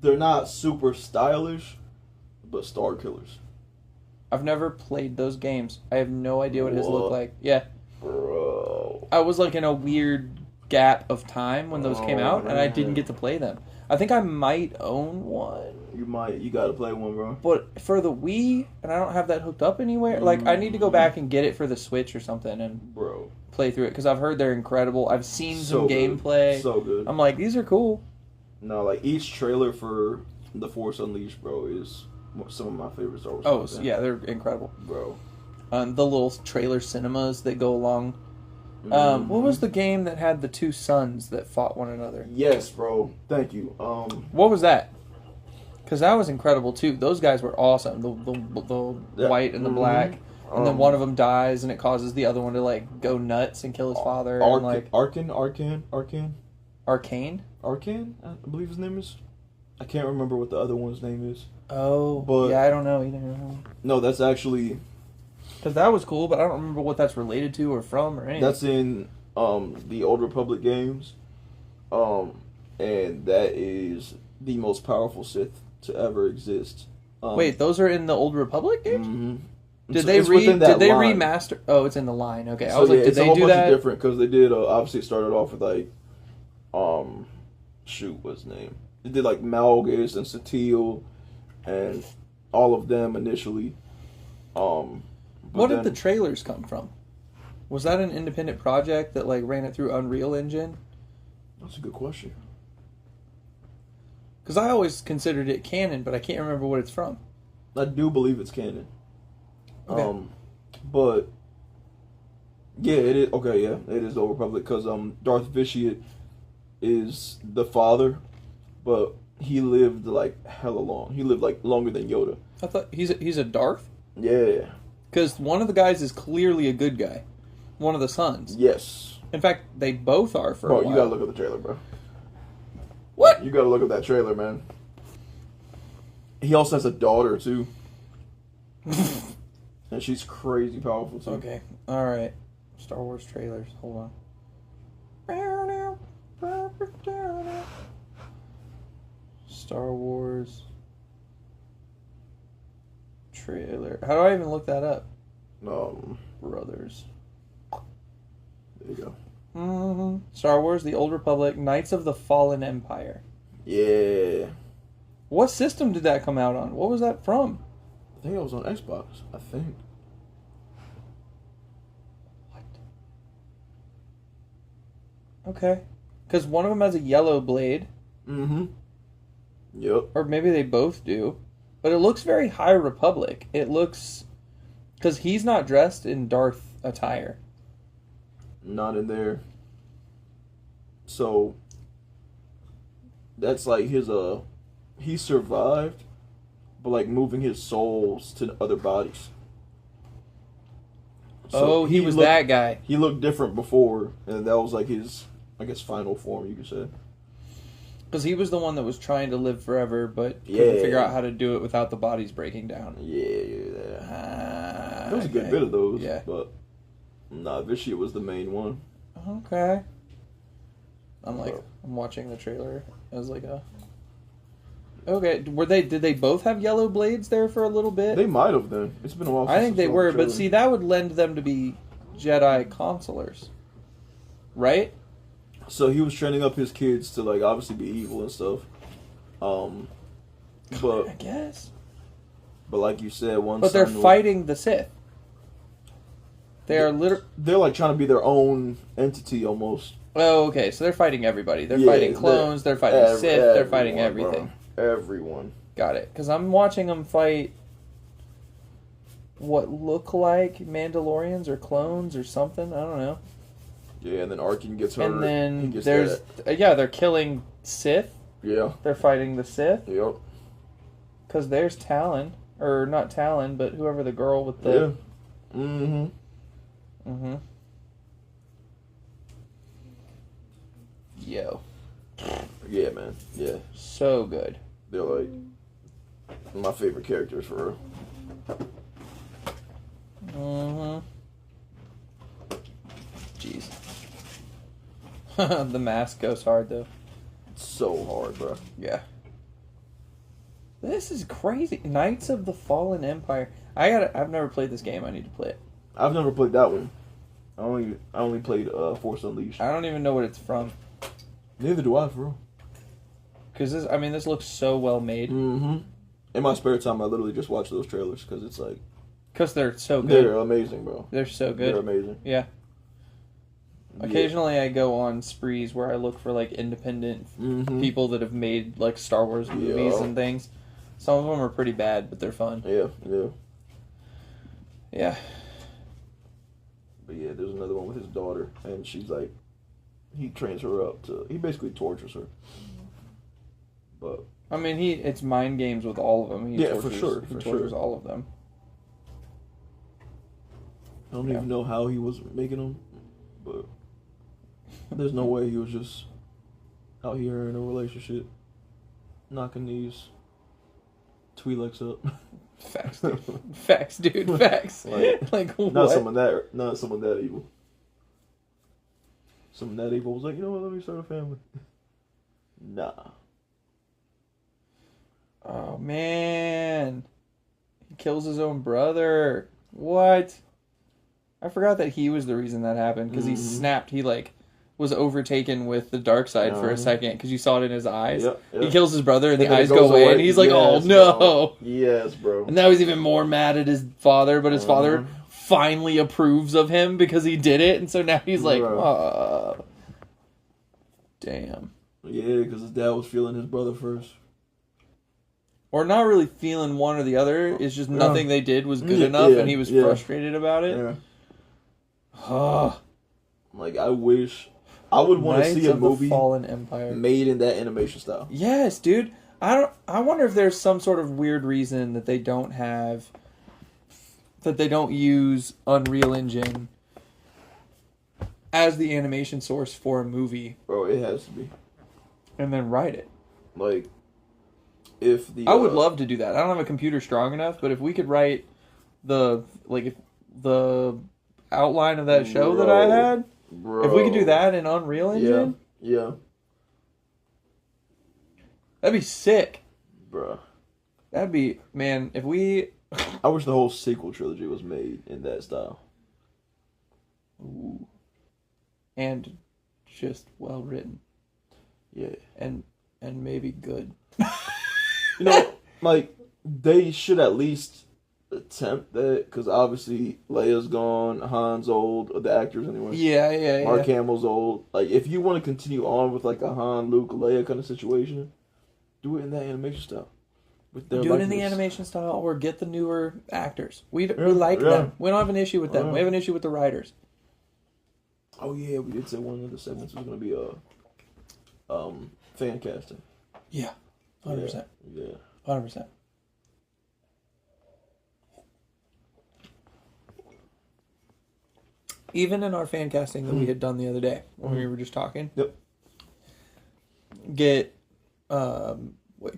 Speaker 2: They're not super stylish, but star killers.
Speaker 1: I've never played those games. I have no idea what his look like. Yeah.
Speaker 2: Bro.
Speaker 1: I was like in a weird gap of time when those came out, and I didn't get to play them. I think I might own one.
Speaker 2: You gotta play one, bro.
Speaker 1: But for the Wii, and I don't have that hooked up anywhere. Like, I need to go back and get it for the Switch or something and
Speaker 2: Bro,
Speaker 1: play through it because I've heard they're incredible. I've seen
Speaker 2: so
Speaker 1: some
Speaker 2: good.
Speaker 1: gameplay.
Speaker 2: So good.
Speaker 1: I'm like, these are cool.
Speaker 2: No, like each trailer for The Force Unleashed, bro, is some of my favorite Star Wars.
Speaker 1: Oh,
Speaker 2: content.
Speaker 1: yeah, they're incredible.
Speaker 2: Bro.
Speaker 1: The little trailer cinemas that go along. What was the game that had the two sons that fought one another?
Speaker 2: Yes, bro. Thank you.
Speaker 1: What was that? Because that was incredible too. Those guys were awesome. The white and the black, and then one of them dies, and it causes the other one to like go nuts and kill his father. And, like
Speaker 2: Arcane,
Speaker 1: Arcane.
Speaker 2: I believe his name is. I can't remember what the other one's name is.
Speaker 1: Oh,
Speaker 2: but
Speaker 1: yeah, I don't know either.
Speaker 2: No, that's actually.
Speaker 1: Because that was cool, but I don't remember what that's related to or from or anything.
Speaker 2: That's in the Old Republic games, and that is the most powerful Sith to ever exist.
Speaker 1: Wait, those are in the Old Republic games?
Speaker 2: Mm-hmm.
Speaker 1: Did they remaster? Oh, it's in the line. Okay, I was like, did they do that?
Speaker 2: It's different because they did. Obviously, it started off with like, what's his name? They did like Malgus and Satil, and all of them initially.
Speaker 1: What did the trailers come from? Was that an independent project that like ran it through Unreal Engine?
Speaker 2: That's a good question.
Speaker 1: Because I always considered it canon, but I can't remember what it's from.
Speaker 2: I do believe it's canon.
Speaker 1: Okay.
Speaker 2: But yeah, it is. Okay, yeah, it is the Old Republic because Darth Vitiate is the father, but he lived like hella long. He lived like longer than Yoda.
Speaker 1: I thought he's a Darth.
Speaker 2: Yeah.
Speaker 1: Because one of the guys is clearly a good guy. One of the sons.
Speaker 2: Yes.
Speaker 1: In fact, they both are for a
Speaker 2: Bro,
Speaker 1: while.
Speaker 2: you gotta look at the trailer, bro.
Speaker 1: What?
Speaker 2: You gotta look at that trailer, man. He also has a daughter, too. And she's crazy powerful, too.
Speaker 1: Okay. Alright. Star Wars trailers. Hold on. Star Wars trailer. How do I even look that up? Brothers.
Speaker 2: There you go.
Speaker 1: Star Wars, The Old Republic, Knights of the Fallen Empire.
Speaker 2: Yeah.
Speaker 1: What system did that come out on? What was that from?
Speaker 2: I think it was on Xbox. I think.
Speaker 1: What? Okay. Because one of them has a yellow blade.
Speaker 2: Mm-hmm. Yep.
Speaker 1: Or maybe they both do. But it looks very High Republic. It looks... Because he's not dressed in Darth attire.
Speaker 2: Not in there. So... That's like his, he survived, but like moving his souls to other bodies.
Speaker 1: So he was that guy.
Speaker 2: He looked different before, and that was like his, I guess, final form, you could say.
Speaker 1: Because he was the one that was trying to live forever, but couldn't figure out how to do it without the bodies breaking down.
Speaker 2: Yeah. There was a good bit of those, but nah, Vitiate was the main one.
Speaker 1: Okay. I'm watching the trailer as like a... Okay, did they both have yellow blades there for a little bit?
Speaker 2: They might have then. It's been a while since
Speaker 1: I think they were, but see, that would lend them to be Jedi consulars. Right?
Speaker 2: So he was training up his kids to, like, obviously be evil and stuff. But
Speaker 1: I guess.
Speaker 2: But like you said,
Speaker 1: But they're fighting the Sith. They're
Speaker 2: like trying to be their own entity almost.
Speaker 1: Oh, okay. So they're fighting everybody. They're fighting clones. They're fighting Sith. They're fighting everything.
Speaker 2: Bro. Everyone.
Speaker 1: Got it. Because I'm watching them fight what look like Mandalorians or clones or something. I don't know.
Speaker 2: Yeah, and then Arkin gets hurt.
Speaker 1: And then they're killing Sith.
Speaker 2: Yeah.
Speaker 1: They're fighting the Sith.
Speaker 2: Yep.
Speaker 1: Because there's Talon. Or not Talon, but whoever the girl with the...
Speaker 2: Yeah. Mm-hmm.
Speaker 1: Mm-hmm. Yo.
Speaker 2: Yeah, man. Yeah.
Speaker 1: So good.
Speaker 2: They're like my favorite characters for real.
Speaker 1: Mm-hmm. Jeez. The mask goes hard though.
Speaker 2: It's so hard, bro.
Speaker 1: Yeah. This is crazy. Knights of the Fallen Empire. I've never played this game. I need to play it.
Speaker 2: I've never played that one. I only played Force Unleashed.
Speaker 1: I don't even know what it's from.
Speaker 2: Neither do I, for real.
Speaker 1: Because this looks so well made.
Speaker 2: Mm-hmm. In my spare time, I literally just watch those trailers because it's like...
Speaker 1: Because they're so good.
Speaker 2: They're amazing, bro.
Speaker 1: They're so good.
Speaker 2: They're amazing.
Speaker 1: Yeah. Occasionally I go on sprees where I look for, like, independent people that have made, like, Star Wars movies and things. Some of them are pretty bad, but they're fun.
Speaker 2: Yeah.
Speaker 1: Yeah.
Speaker 2: But yeah, there's another one with his daughter, and she's like... He trains her up to... He basically tortures her. But...
Speaker 1: I mean, it's mind games with all of them. He
Speaker 2: for sure.
Speaker 1: He tortures all of them.
Speaker 2: I don't even know how he was making them, but there's no way he was just out here in a relationship knocking these Twi'leks up.
Speaker 1: Facts, dude. Facts, dude. Facts. Like what?
Speaker 2: Not someone that evil. Someone that evil was like, you know what? Let me start a family. Nah.
Speaker 1: Oh man, he kills his own brother. What? I forgot that he was the reason that happened because he snapped. He was overtaken with the dark side for a second because you saw it in his eyes.
Speaker 2: Yep.
Speaker 1: He kills his brother and the eyes go away and he's like, "Oh no!"
Speaker 2: Bro. Yes, bro.
Speaker 1: And now he's even more mad at his father, but his father finally approves of him because he did it, and so now he's like, damn.
Speaker 2: Yeah, because his dad was feeling his brother first.
Speaker 1: Or not really feeling one or the other. It's just nothing they did was good enough, and he was frustrated about it.
Speaker 2: Yeah. Like, I wish... I would want to see a movie
Speaker 1: Fallen Empire
Speaker 2: made in that animation style.
Speaker 1: Yes, dude. I wonder if there's some sort of weird reason that they don't use Unreal Engine as the animation source for a movie.
Speaker 2: Bro, it has to be.
Speaker 1: And then write it.
Speaker 2: Like, if the...
Speaker 1: I would love to do that. I don't have a computer strong enough, but if we could write the outline of that show that I had, if we could do that in Unreal Engine,
Speaker 2: yeah,
Speaker 1: that'd be sick,
Speaker 2: bro.
Speaker 1: That'd be, man. If we,
Speaker 2: I wish the whole sequel trilogy was made in that style.
Speaker 1: Ooh. And just well written,
Speaker 2: yeah,
Speaker 1: and maybe good.
Speaker 2: You know, like they should at least attempt that, because obviously Leia's gone, Han's old, the actors anyway.
Speaker 1: Yeah.
Speaker 2: Mark Hamill's old. Like, if you want to continue on with like a Han, Luke, Leia kind of situation, do it in that animation style.
Speaker 1: Do it in the animation style, or get the newer actors. We like them. We don't have an issue with them. We have an issue with the writers.
Speaker 2: Oh yeah, we did say one of the segments was going to be fan casting.
Speaker 1: Yeah, 100%.
Speaker 2: Yeah,
Speaker 1: 100%. Even in our fan casting that we had done the other day, when we were just talking.
Speaker 2: Yep.
Speaker 1: Get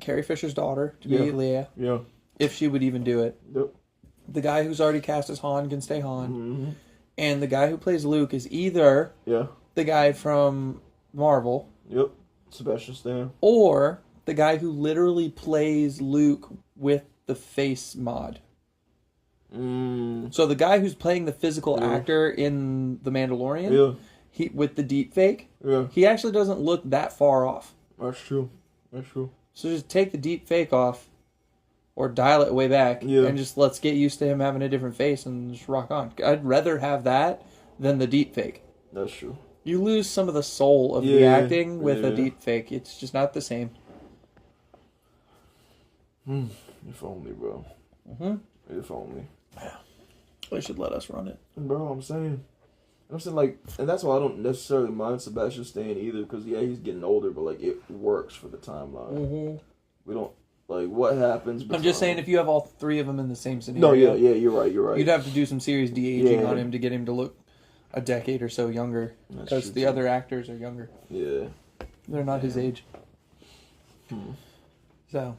Speaker 1: Carrie Fisher's daughter to be Leia.
Speaker 2: Yeah.
Speaker 1: If she would even do it.
Speaker 2: Yep.
Speaker 1: The guy who's already cast as Han can stay Han. Mm-hmm. And the guy who plays Luke is either the guy from Marvel.
Speaker 2: Yep. Sebastian Stan.
Speaker 1: Or the guy who literally plays Luke with the face mod. So the guy who's playing the physical actor in The Mandalorian, he with the deep fake, he actually doesn't look that far off.
Speaker 2: That's true. So
Speaker 1: just take the deep fake off, or dial it way back, and just let's get used to him having a different face and just rock on. I'd rather have that than the deep fake.
Speaker 2: That's true.
Speaker 1: You lose some of the soul of the acting with a deep fake. It's just not the same.
Speaker 2: If only, bro. If only.
Speaker 1: Yeah. They should let us run it.
Speaker 2: Bro, I'm saying like, and that's why I don't necessarily mind Sebastian Stan either, because he's getting older, but like it works for the timeline. We don't like what happens.
Speaker 1: I'm just saying, if you have all three of them in the same scenario.
Speaker 2: No, yeah, you're right.
Speaker 1: You'd have to do some serious de-aging on him to get him to look a decade or so younger, because the other actors are younger.
Speaker 2: Yeah,
Speaker 1: they're not his age. So,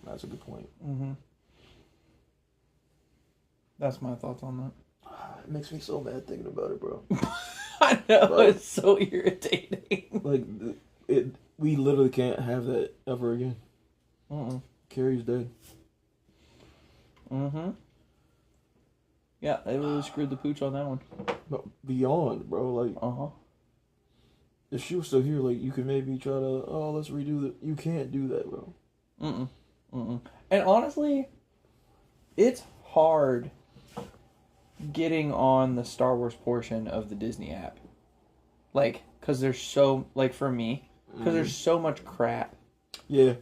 Speaker 2: that's a good point.
Speaker 1: That's my thoughts on that.
Speaker 2: It makes me so mad thinking about it, bro.
Speaker 1: I know, it's so irritating.
Speaker 2: Like, we literally can't have that ever again. Carrie's dead.
Speaker 1: Yeah, they really screwed the pooch on that one.
Speaker 2: But beyond, bro, like... if she was still here, like, you could maybe try to, let's redo the. You can't do that, bro.
Speaker 1: And honestly, it's hard getting on the Star Wars portion of the Disney app. Like, because there's so, like, for me, because there's so much crap.
Speaker 2: Yeah.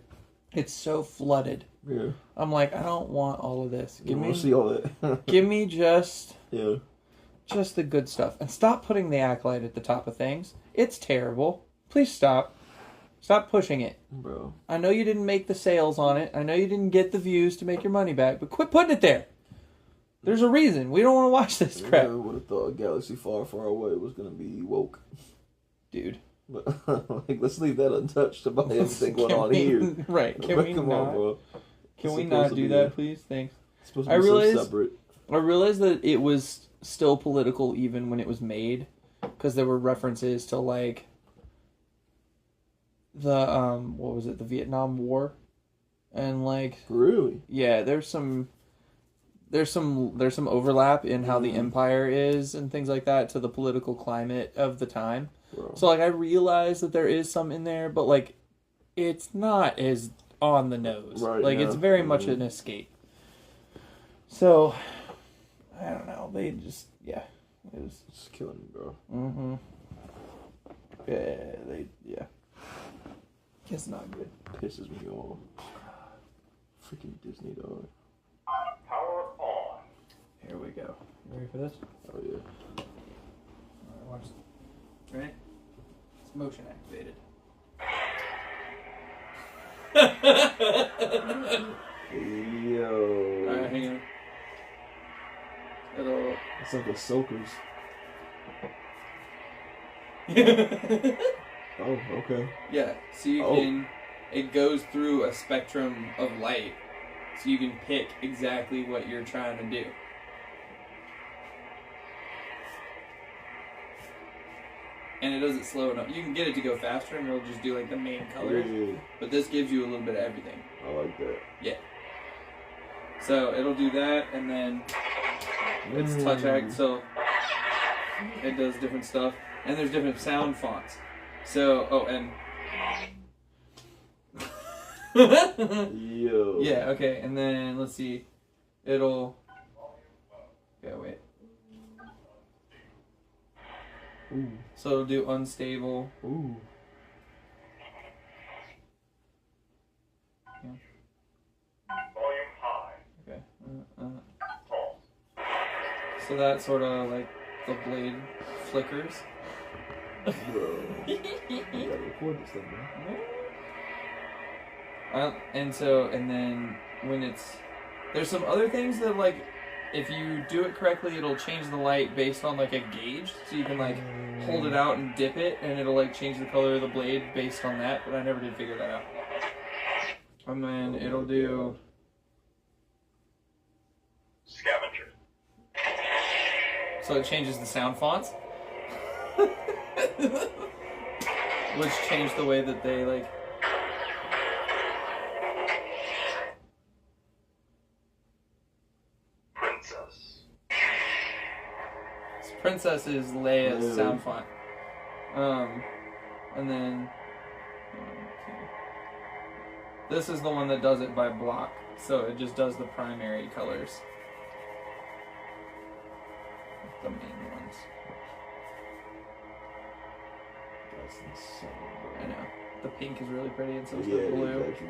Speaker 1: It's so flooded.
Speaker 2: Yeah.
Speaker 1: I'm like, I don't want all of this.
Speaker 2: Give me see all that.
Speaker 1: Give me just
Speaker 2: the
Speaker 1: good stuff. And stop putting the Acolyte at the top of things. It's terrible. Please stop. Stop pushing it.
Speaker 2: Bro.
Speaker 1: I know you didn't make the sales on it. I know you didn't get the views to make your money back, but quit putting it there. There's a reason. We don't want to watch this crap.
Speaker 2: I would have thought a galaxy far, far away was going to be woke.
Speaker 1: Dude.
Speaker 2: But, like, let's leave that untouched about everything going on here.
Speaker 1: Right. Can we not?
Speaker 2: Bro.
Speaker 1: Can we not do that, please? Thanks.
Speaker 2: It's supposed to be so separate.
Speaker 1: I realized that it was still political even when it was made, because there were references to, like, the what was it, the Vietnam War, and, like,
Speaker 2: really,
Speaker 1: yeah, there's some overlap in how the empire is and things like that to the political climate of the time. Bro. So, like, I realize that there is some in there, but, like, it's not as on the nose.
Speaker 2: Right,
Speaker 1: like, it's very much an escape. So, I don't know. They just, it was
Speaker 2: just killing me, bro.
Speaker 1: Yeah. It's not good.
Speaker 2: Pisses me off. Freaking Disney, dog.
Speaker 3: Power on.
Speaker 1: Here we go. You ready for this?
Speaker 2: Oh, yeah.
Speaker 1: Alright, watch this. Ready? It's motion activated.
Speaker 2: Yo.
Speaker 1: Alright, hang on.
Speaker 2: It's like a soaker's. Oh, okay.
Speaker 1: Yeah, so you can... It goes through a spectrum of light, so you can pick exactly what you're trying to do. And it doesn't slow enough. You can get it to go faster, and it'll just do, like, the main colors.
Speaker 2: Yeah.
Speaker 1: But this gives you a little bit of everything.
Speaker 2: I like that.
Speaker 1: Yeah. So it'll do that, and then it's touch act, so it does different stuff. And there's different sound fonts. So, and...
Speaker 2: Yo.
Speaker 1: Yeah, okay, and then, let's see. It'll... Yeah, wait.
Speaker 2: Ooh.
Speaker 1: So it'll do unstable.
Speaker 2: Ooh.
Speaker 1: Yeah.
Speaker 3: Volume high.
Speaker 1: Okay.
Speaker 3: False.
Speaker 1: So that sort of, like, the blade flickers.
Speaker 2: Bro. You gotta record this thing, man.
Speaker 1: And then when it's... There's some other things that, like, if you do it correctly, it'll change the light based on, like, a gauge. So you can, like, hold it out and dip it, and it'll, like, change the color of the blade based on that. But I never did figure that out. And then it'll do...
Speaker 3: Scavenger.
Speaker 1: So it changes the sound fonts. Which changed the way that they, like...
Speaker 3: Princess.
Speaker 1: Princess is Leia's sound font. And then... This is the one that does it by block. So it just does the primary colors. The main ones.
Speaker 2: That's insane, bro.
Speaker 1: I know. The pink is really pretty, and so is the
Speaker 2: Yeah,
Speaker 1: blue.
Speaker 2: exactly.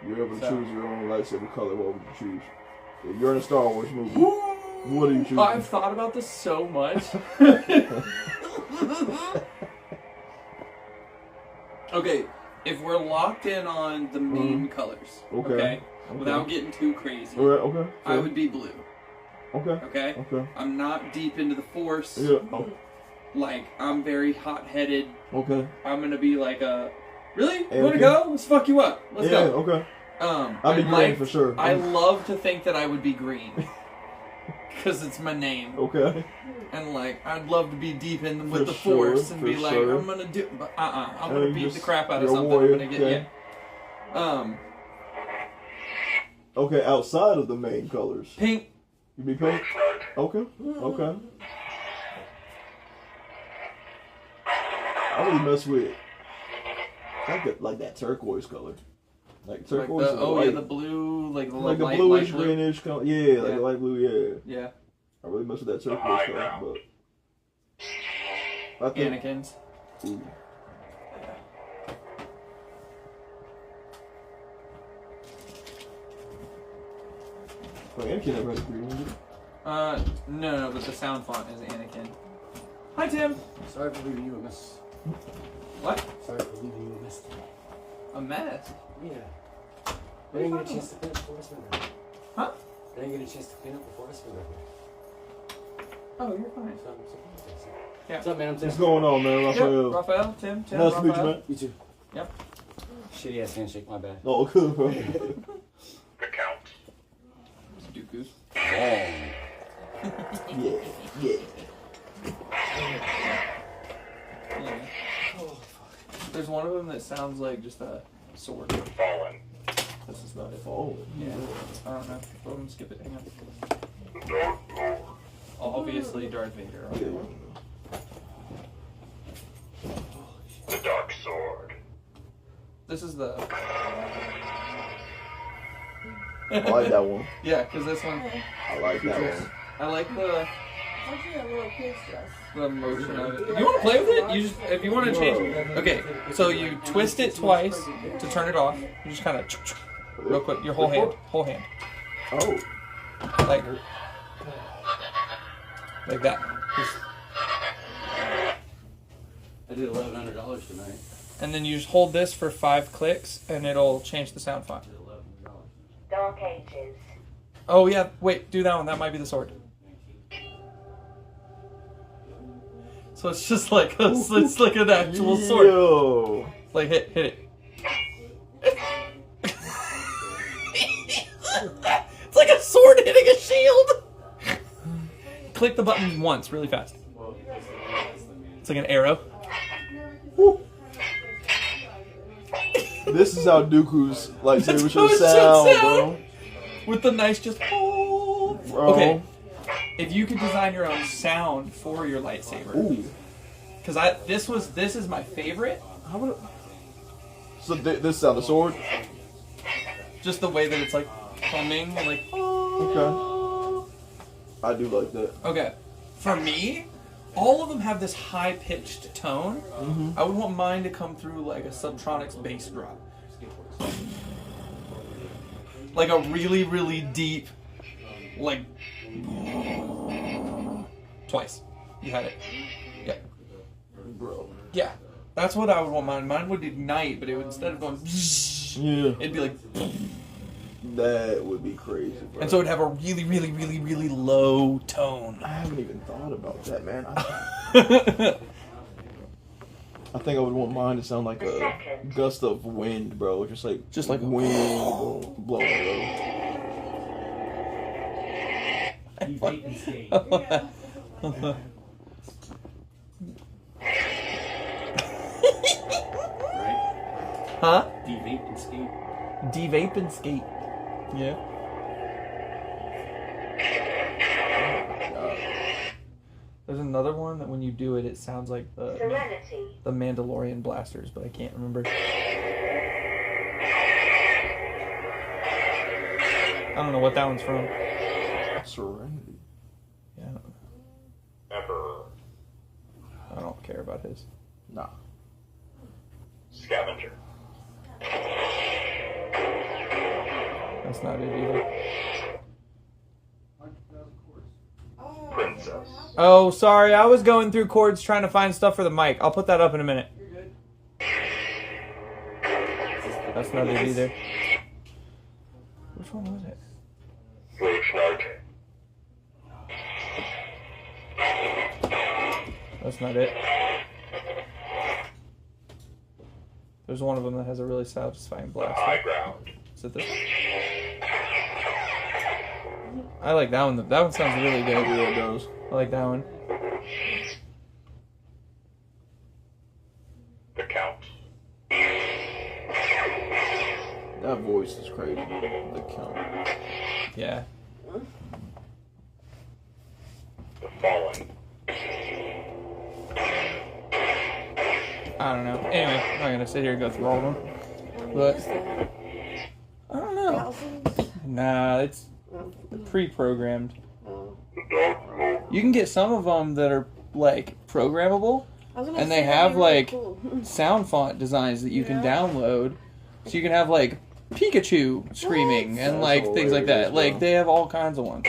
Speaker 2: You're able to
Speaker 1: So-
Speaker 2: choose your own lightsaber color. What would you choose? If you're in a Star Wars movie, what do you choose?
Speaker 1: I've thought about this so much. Okay, if we're locked in on the main colors, okay, without getting too crazy,
Speaker 2: Alright, okay.
Speaker 1: I would be blue.
Speaker 2: Okay.
Speaker 1: Okay?
Speaker 2: Okay.
Speaker 1: I'm not deep into the Force.
Speaker 2: Yeah. Oh.
Speaker 1: Like, I'm very hot-headed.
Speaker 2: Okay.
Speaker 1: I'm gonna be like a... Really?
Speaker 2: Hey,
Speaker 1: You wanna
Speaker 2: okay.
Speaker 1: go? Let's fuck you up. Let's
Speaker 2: Yeah,
Speaker 1: go.
Speaker 2: okay.
Speaker 1: I'd
Speaker 2: be green for sure.
Speaker 1: I love to think that I would be green. Because it's my name.
Speaker 2: Okay.
Speaker 1: And, like, I'd love to be deep in with
Speaker 2: For
Speaker 1: the
Speaker 2: sure,
Speaker 1: Force and
Speaker 2: for
Speaker 1: be like,
Speaker 2: sure.
Speaker 1: I'm gonna do... But I'm gonna beat the
Speaker 2: just-
Speaker 1: crap out of
Speaker 2: you're a
Speaker 1: something.
Speaker 2: warrior,
Speaker 1: I'm gonna get...
Speaker 2: okay.
Speaker 1: Yeah.
Speaker 2: Okay, outside of the main colors.
Speaker 1: Pink.
Speaker 2: You be pink? Okay. Okay. I really mess with like that turquoise color. Like turquoise.
Speaker 1: Like
Speaker 2: and white.
Speaker 1: yeah, the blue, like the light
Speaker 2: bluish
Speaker 1: blue.
Speaker 2: greenish color. Yeah, like
Speaker 1: Yeah.
Speaker 2: the light blue. Yeah.
Speaker 1: Yeah.
Speaker 2: I really mess with that turquoise color, but I think.
Speaker 1: Anakin's.
Speaker 2: Ooh. Like Anakin never had a green one, did he?
Speaker 1: No, but the sound font is Anakin. Hi, Tim.
Speaker 4: Sorry for leaving you a mess.
Speaker 1: What?
Speaker 4: Sorry for leaving you a mess.
Speaker 1: A mess?
Speaker 4: Yeah. I didn't get a chance to clean up before I spent there.
Speaker 1: Huh?
Speaker 4: I didn't get a chance to clean up before I spent there.
Speaker 1: Oh, you're fine. Yeah.
Speaker 4: What's up, man? I'm Tim.
Speaker 2: What's going on, man? Raphael.
Speaker 1: Yep, Raphael, Tim,
Speaker 2: Nice to
Speaker 1: Raphael.
Speaker 2: meet you, man.
Speaker 4: You too.
Speaker 1: Yep.
Speaker 4: Shitty ass handshake, my bad.
Speaker 2: Oh, good, bro.
Speaker 3: The count.
Speaker 1: Dooku's.
Speaker 4: Long.
Speaker 2: Yeah, yeah.
Speaker 1: Yeah. There's one of them that sounds like just a sword.
Speaker 3: Fallen.
Speaker 1: This is about it.
Speaker 2: Oh,
Speaker 1: Yeah. I don't know. Go ahead and skip it. Hang on.
Speaker 3: The Dark Lord.
Speaker 1: Obviously, Darth Vader.
Speaker 2: yeah.
Speaker 3: The Dark Sword.
Speaker 1: This is the.
Speaker 2: I like that one.
Speaker 1: Yeah, because this one.
Speaker 2: I like that one.
Speaker 1: I like the
Speaker 5: It's actually a little kid's dress.
Speaker 1: motion of it. If you want to play with it, you just if you want to change it. Okay, so you twist it twice to turn it off. You just kind of real quick. Your whole hand.
Speaker 2: Oh,
Speaker 1: Like that. Just,
Speaker 4: I did $1,100 tonight.
Speaker 1: and then you just hold this for 5 clicks, and it'll change the sound font.
Speaker 4: I did $1,100.
Speaker 5: Dark Ages.
Speaker 1: Oh yeah, wait, do that one. That might be the sword. So it's just like it's like an actual sword.
Speaker 2: Yo.
Speaker 1: Like hit it. It's like a sword hitting a shield. Click the button once, really fast. It's like an arrow.
Speaker 2: Woo. This is how Dooku's lightsaber
Speaker 1: That's
Speaker 2: should
Speaker 1: how it should
Speaker 2: sound,
Speaker 1: sound.
Speaker 2: bro.
Speaker 1: With the nice just.
Speaker 2: Bro.
Speaker 1: Okay, if you could design your own sound for your lightsaber,
Speaker 2: Ooh.
Speaker 1: because this is my favorite.
Speaker 2: How would it... So this sound the sword?
Speaker 1: Just the way that it's like humming and like.
Speaker 2: Okay. I do like that.
Speaker 1: Okay, for me, all of them have this high-pitched tone. I would want mine to come through like a Subtronics bass drop. Like a really, really deep, like... Twice. You had it. Yeah.
Speaker 2: Bro.
Speaker 1: Yeah. That's what I would want mine. Mine would ignite, but it would, instead of going...
Speaker 2: Yeah.
Speaker 1: It'd be like...
Speaker 2: That would be crazy, bro.
Speaker 1: And so it'd have a really, really, really, really low tone.
Speaker 2: I haven't even thought about that, man. I think I would want mine to sound like a gust of wind, bro. Just like wind blowing,
Speaker 4: Debate and skate. Right?
Speaker 1: Huh?
Speaker 4: Debate and skate.
Speaker 1: De-vape and skate. Yeah. There's another one that when you do it, it sounds like the
Speaker 5: Serenity.
Speaker 1: Mandalorian blasters, but I can't remember. I don't know what that one's from.
Speaker 2: Serenity.
Speaker 1: Yeah,
Speaker 3: Emperor.
Speaker 1: I don't care about his.
Speaker 2: Nah.
Speaker 3: Scavenger.
Speaker 1: That's not it either.
Speaker 3: Princess.
Speaker 1: Oh, sorry, I was going through chords trying to find stuff for the mic. I'll put that up in a minute. That's not it either. Which one was it?
Speaker 3: Roachnarke.
Speaker 1: That's not it. There's one of them that has a really satisfying blast.
Speaker 3: High ground.
Speaker 1: Is it this? I like that one. That one sounds really good.
Speaker 2: Yeah, it does.
Speaker 1: I like that one.
Speaker 3: The Count.
Speaker 2: That voice is crazy. The count.
Speaker 1: Yeah.
Speaker 3: The Fallen.
Speaker 1: I don't know. Anyway, I'm not gonna sit here and go through all of them. But I don't know.
Speaker 4: Thousands?
Speaker 1: Nah, it's pre-programmed.
Speaker 4: Oh.
Speaker 1: You can get some of them that are like programmable,
Speaker 4: I was gonna
Speaker 1: and
Speaker 4: say
Speaker 1: they
Speaker 4: that'd
Speaker 1: have
Speaker 4: be really
Speaker 1: like
Speaker 4: cool.
Speaker 1: sound font designs that you can
Speaker 4: Yeah.
Speaker 1: download. So you can have like Pikachu screaming
Speaker 4: What?
Speaker 1: and
Speaker 2: That's
Speaker 1: like things like that.
Speaker 2: hilarious,
Speaker 1: Like
Speaker 2: bro.
Speaker 1: they have all kinds of ones.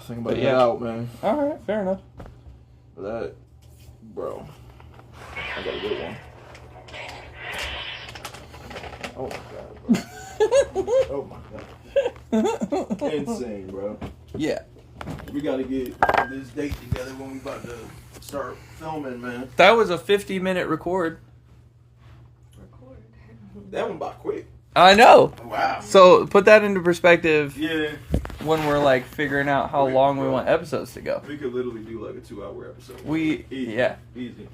Speaker 2: Think about
Speaker 1: But
Speaker 2: that
Speaker 1: yeah.
Speaker 2: out, man.
Speaker 1: All right, fair enough.
Speaker 2: That, bro. I gotta get one. Oh my god, bro. Oh my god. Insane, bro.
Speaker 1: Yeah,
Speaker 2: We gotta get this date together when we about to start filming, man.
Speaker 1: that was a 50-minute record.
Speaker 4: Record.
Speaker 2: That one about quick.
Speaker 1: I know.
Speaker 2: Wow.
Speaker 1: So put that into perspective
Speaker 2: Yeah.
Speaker 1: when we're like figuring out how long we want episodes to go.
Speaker 2: We could literally do like a 2-hour episode.
Speaker 1: We
Speaker 2: Easy.
Speaker 1: yeah.
Speaker 2: Easy.